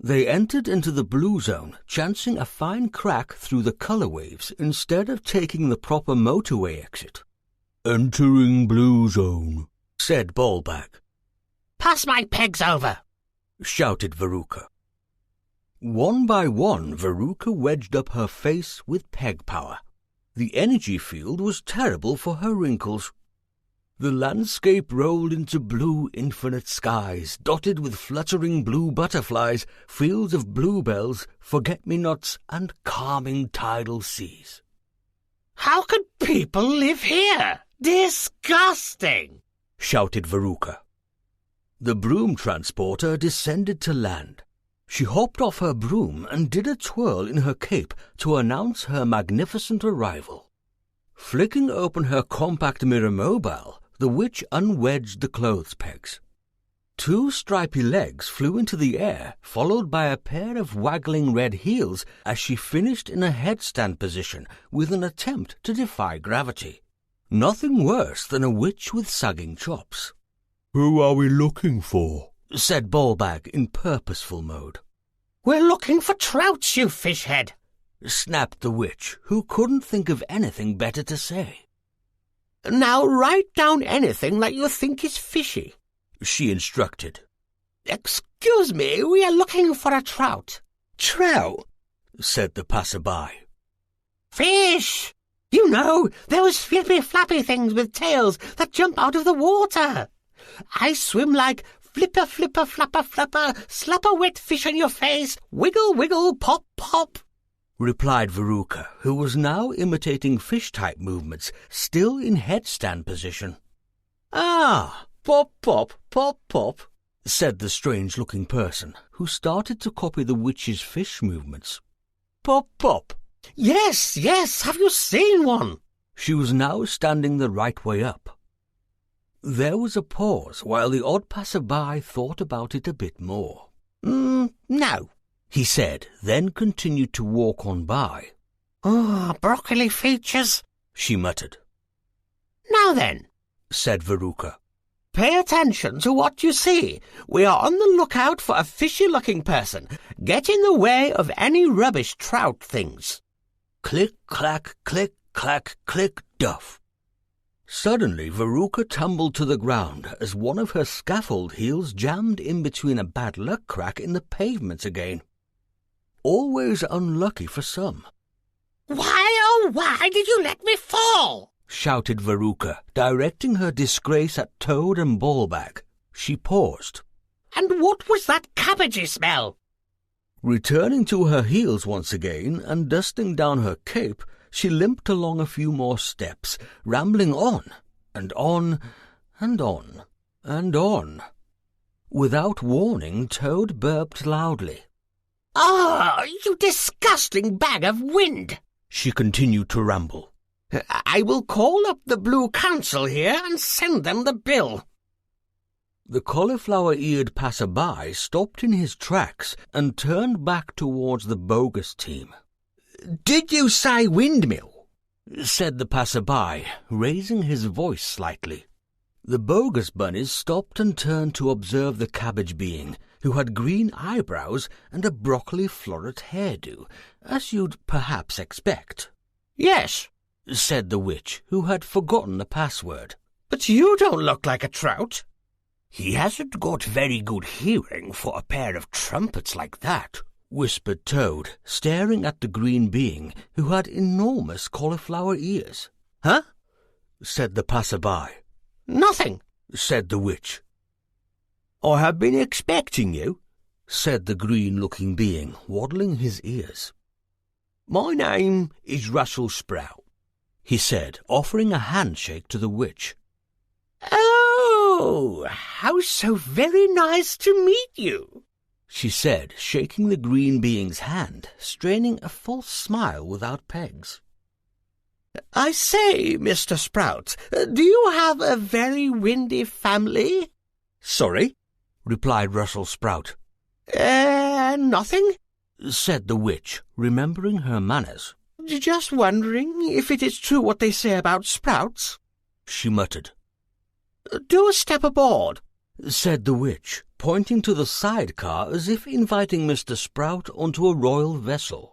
They entered into the blue zone, chancing a fine crack through the colour waves instead of taking the proper motorway exit. "Entering blue zone," said Ballbag. "Pass my pegs over," shouted Verruca. One by one, Verruca wedged up her face with peg power. The energy field was terrible for her wrinkles. The landscape rolled into blue infinite skies, dotted with fluttering blue butterflies, fields of bluebells, forget-me-nots, and calming tidal seas. "How could people live here? Disgusting!" shouted Verruca. The broom transporter descended to land. She hopped off her broom and did a twirl in her cape to announce her magnificent arrival. Flicking open her compact mirror mobile, the witch unwedged the clothes pegs. Two stripy legs flew into the air, followed by a pair of waggling red heels as she finished in a headstand position with an attempt to defy gravity. Nothing worse than a witch with sagging chops. "Who are we looking for?" said Ballbag in purposeful mode. "We're looking for trouts, you fishhead," snapped the witch, who couldn't think of anything better to say. "Now write down anything that you think is fishy," she instructed. "Excuse me, we are looking for a trout." "Trout?" said the passerby. "Fish! You know, those flippy-flappy things with tails that jump out of the water. I swim like flipper, flipper, flapper, flapper, slap a wet fish on your face, wiggle, wiggle, pop, pop," replied Verruca, who was now imitating fish-type movements, still in headstand position. "Ah, pop, pop, pop, pop," said the strange-looking person, who started to copy the witch's fish movements. "Pop, pop." Yes, have you seen one?" She was now standing the right way up. There was a pause while the odd passerby thought about it a bit more. No," he said, then continued to walk on by. "Oh, broccoli features," she muttered. "Now then," said Verruca, "pay attention to what you see. We are on the lookout for a fishy-looking person. Get in the way of any rubbish trout things." Click, clack, click, clack, click, duff. Suddenly, Verruca tumbled to the ground as one of her scaffold heels jammed in between a bad luck crack in the pavement again. Always unlucky for some. Why did you let me fall?" shouted Verruca, directing her disgrace at Toad and Ballbag. She paused. "And what was that cabbagey smell?" Returning to her heels once again and dusting down her cape, she limped along a few more steps, rambling on, and on, and on, and on. Without warning, Toad burped loudly. "Ah, you disgusting bag of wind!" she continued to ramble. "I will call up the Blue Council here and send them the bill." The cauliflower-eared passerby stopped in his tracks and turned back towards the Bogus Team. "Did you say windmill?" said the passerby, raising his voice slightly. The Bogus bunnies stopped and turned to observe the cabbage being, who had green eyebrows and a broccoli floret hairdo, as you'd perhaps expect. "Yes," said the witch, who had forgotten the password. "But you don't look like a trout." "He hasn't got very good hearing for a pair of trumpets like that," whispered Toad, staring at the green being, who had enormous cauliflower ears. "Huh?" said the passerby. "Nothing," said the witch. "I have been expecting you," said the green-looking being, waddling his ears. "My name is Russell Sprout," he said, offering a handshake to the witch. "Oh, how so very nice to meet you," she said, shaking the green being's hand, straining a false smile without pegs. "I say, Mr. Sprout, do you have a very windy family?" "Sorry?" replied Russell Sprout. Nothing," said the witch, remembering her manners. "Just wondering if it is true what they say about sprouts," she muttered. "Do step aboard," said the witch, pointing to the sidecar as if inviting Mr. Sprout onto a royal vessel.